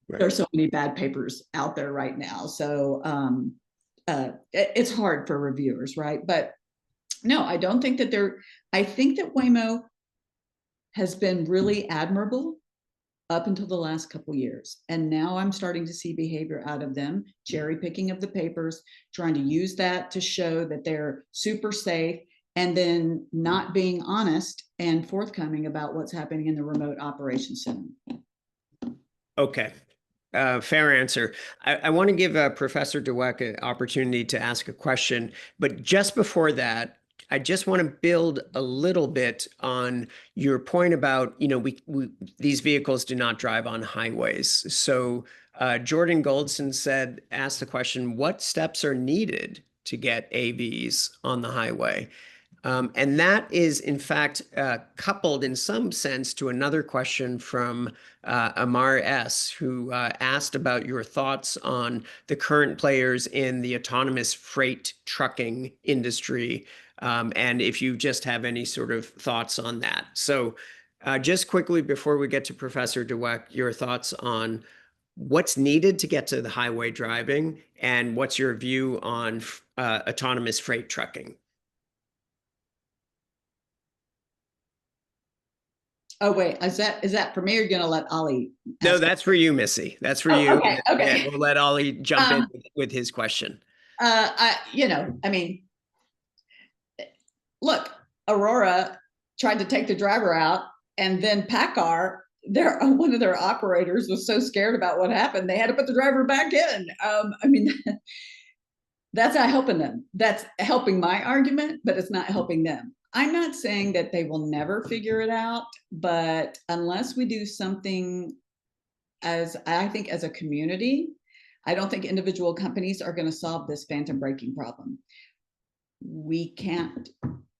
Speaker 2: right, there's so many bad papers out there right now. So it's hard for reviewers, right? But no, I don't think that I think that Waymo has been really admirable up until the last couple of years. And now I'm starting to see behavior out of them, cherry picking of the papers, trying to use that to show that they're super safe, and then not being honest and forthcoming about what's happening in the remote operations center.
Speaker 3: Okay. Fair answer. I want to give Professor Dweck an opportunity to ask a question, but just before that, I just want to build a little bit on your point about, you know, these vehicles do not drive on highways. So Jordan Goldson asked the question, what steps are needed to get AVs on the highway? And that is, in fact, coupled in some sense to another question from Amar S., who asked about your thoughts on the current players in the autonomous freight trucking industry, and if you just have any sort of thoughts on that. So just quickly before we get to Professor Dweck, your thoughts on what's needed to get to the highway driving, and what's your view on autonomous freight trucking?
Speaker 2: Oh, wait, is that for me, or you're going to let Ollie?
Speaker 3: No, that's for you, Missy. That's for you.
Speaker 2: Okay, okay.
Speaker 3: Yeah, we'll let Ollie jump in with his question.
Speaker 2: I mean, look, Aurora tried to take the driver out, and then PACCAR, one of their operators was so scared about what happened, they had to put the driver back in. I mean, that's not helping them. That's helping my argument, but it's not helping them. I'm not saying that they will never figure it out, but unless we do something, as I think as a community, I don't think individual companies are going to solve this phantom braking problem. We can't,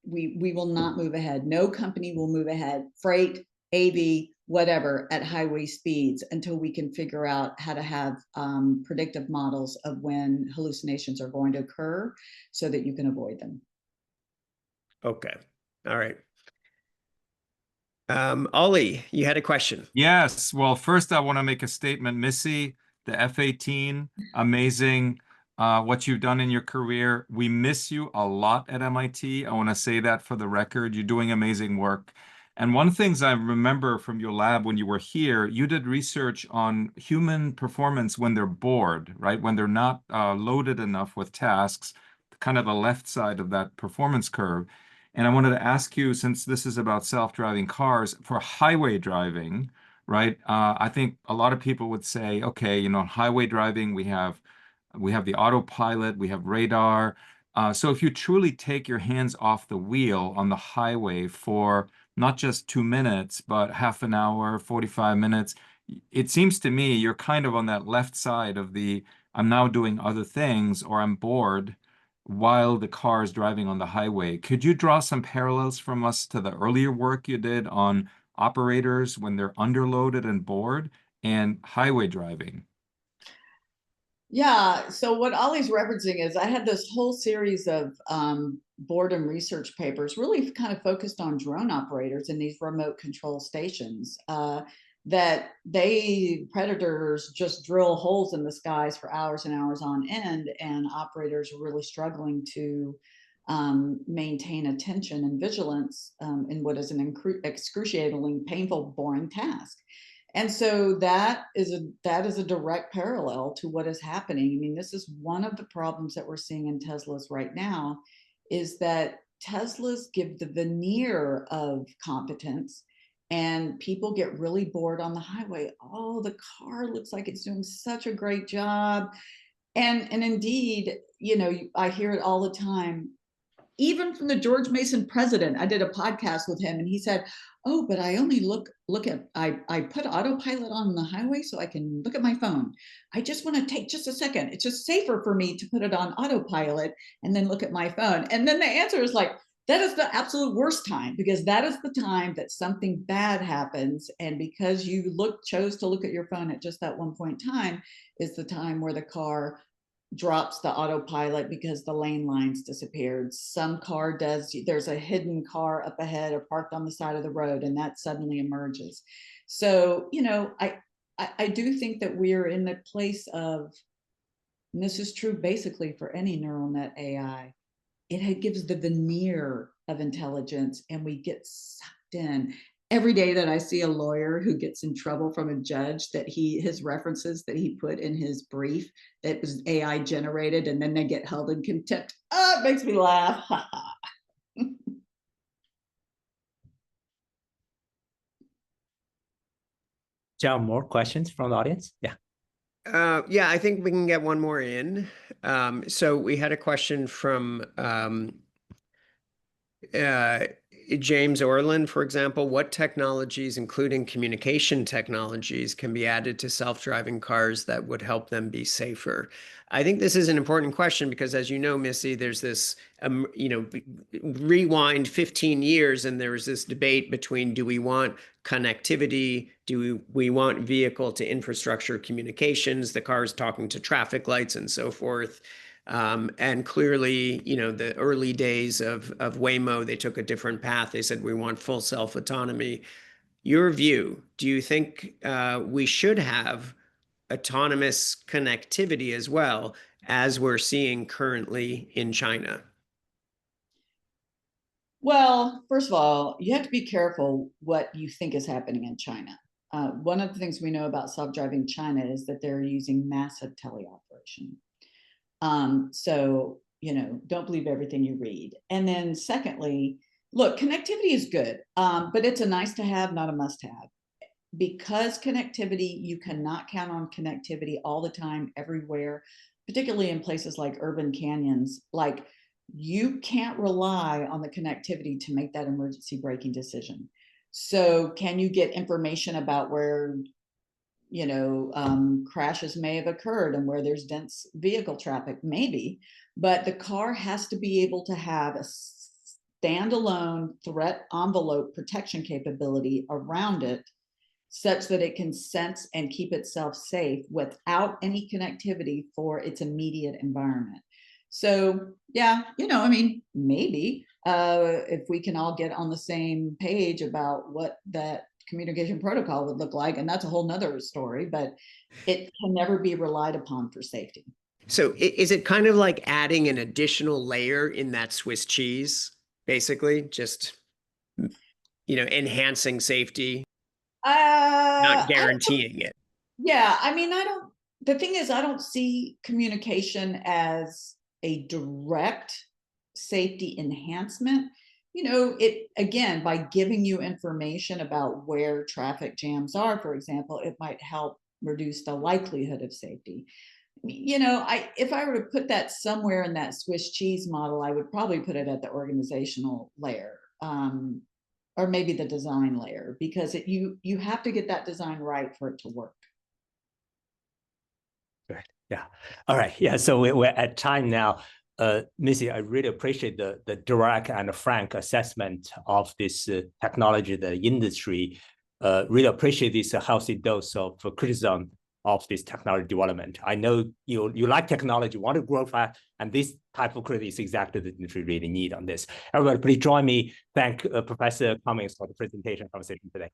Speaker 2: we will not move ahead. No company will move ahead, freight, AV, whatever, at highway speeds until we can figure out how to have predictive models of when hallucinations are going to occur so that you can avoid them.
Speaker 3: Okay. All right. Ollie, you had a question.
Speaker 4: Yes. Well, first I want to make a statement. Missy, the F-18, amazing. What you've done in your career. We miss you a lot at MIT. I want to say that for the record. You're doing amazing work. And one of the things I remember from your lab when you were here, you did research on human performance when they're bored, right? When they're not loaded enough with tasks, kind of the left side of that performance curve. And I wanted to ask you, since this is about self-driving cars, for highway driving, right? I think a lot of people would say, okay, you know, highway driving, we have the autopilot, we have radar. So if you truly take your hands off the wheel on the highway for not just 2 minutes, but half an hour, 45 minutes, it seems to me you're kind of on that left side of the, I'm now doing other things, or I'm bored while the car is driving on the highway. Could you draw some parallels from us to the earlier work you did on operators when they're underloaded and bored, and highway driving?
Speaker 2: Yeah, so what Ollie's referencing is I had this whole series of boredom research papers really kind of focused on drone operators in these remote control stations, that predators just drill holes in the skies for hours and hours on end, and operators are really struggling to maintain attention and vigilance in what is an excruciatingly painful, boring task. And so that is a direct parallel to what is happening. I mean, this is one of the problems that we're seeing in Teslas right now, is that Teslas give the veneer of competence, and people get really bored on the highway. Oh, the car looks like it's doing such a great job. And indeed, you know, I hear it all the time, even from the George Mason president. I did a podcast with him, and he said, oh, but I only I put autopilot on the highway so I can look at my phone. I just want to take just a second. It's just safer for me to put it on autopilot and then look at my phone. And then the answer is like, that is the absolute worst time, because that is the time that something bad happens. And because you chose to look at your phone at just that one point in time, is the time where the car drops the autopilot because the lane lines disappeared. Some car does, there's a hidden car up ahead or parked on the side of the road, and that suddenly emerges. So, you know, I do think that we're in the place of, and this is true basically for any neural net AI, it gives the veneer of intelligence, and we get sucked in. Every day that I see a lawyer who gets in trouble from a judge, that his references that he put in his brief that was AI generated, and then they get held in contempt, oh, it makes me laugh.
Speaker 1: John, more questions from the audience? Yeah.
Speaker 3: Yeah, I think we can get one more in. So we had a question from James Orland, for example. What technologies, including communication technologies, can be added to self-driving cars that would help them be safer? I think this is an important question because, as you know, Missy, there's this, you know, rewind 15 years, and there was this debate between, do we want connectivity? Do we want vehicle to infrastructure communications, the cars talking to traffic lights and so forth? And clearly, you know, the early days of Waymo, they took a different path. They said, we want full self-autonomy. Your view, do you think we should have autonomous connectivity as well, as we're seeing currently in China?
Speaker 2: Well, first of all, you have to be careful what you think is happening in China. One of the things we know about self-driving China is that they're using massive teleoperation. So, you know, don't believe everything you read. And then secondly, look, connectivity is good, but it's a nice to have, not a must have. Because connectivity, you cannot count on connectivity all the time, everywhere, particularly in places like urban canyons. Like, you can't rely on the connectivity to make that emergency braking decision. So can you get information about where, you know, crashes may have occurred and where there's dense vehicle traffic? Maybe, but the car has to be able to have a standalone threat envelope protection capability around it, such that it can sense and keep itself safe without any connectivity for its immediate environment. So yeah, you know, I mean, maybe if we can all get on the same page about what that communication protocol would look like, and that's a whole nother story, but it can never be relied upon for safety.
Speaker 3: So is it kind of like adding an additional layer in that Swiss cheese, basically, just, you know, enhancing safety, not guaranteeing it?
Speaker 2: Yeah, I mean, the thing is, I don't see communication as a direct safety enhancement. You know, it, again, by giving you information about where traffic jams are, for example, it might help reduce the likelihood of safety. You know, if I were to put that somewhere in that Swiss cheese model, I would probably put it at the organizational layer, or maybe the design layer, because you have to get that design right for it to work.
Speaker 1: Right. Yeah. All right. Yeah. So we're at time now. Missy, I really appreciate the direct and frank assessment of this technology, the industry. Really appreciate this healthy dose of criticism of this technology development. I know you like technology, want to grow fast, and this type of criticism is exactly the industry really need on this. Everybody, please join me. Thank Professor Cummings for the presentation conversation today.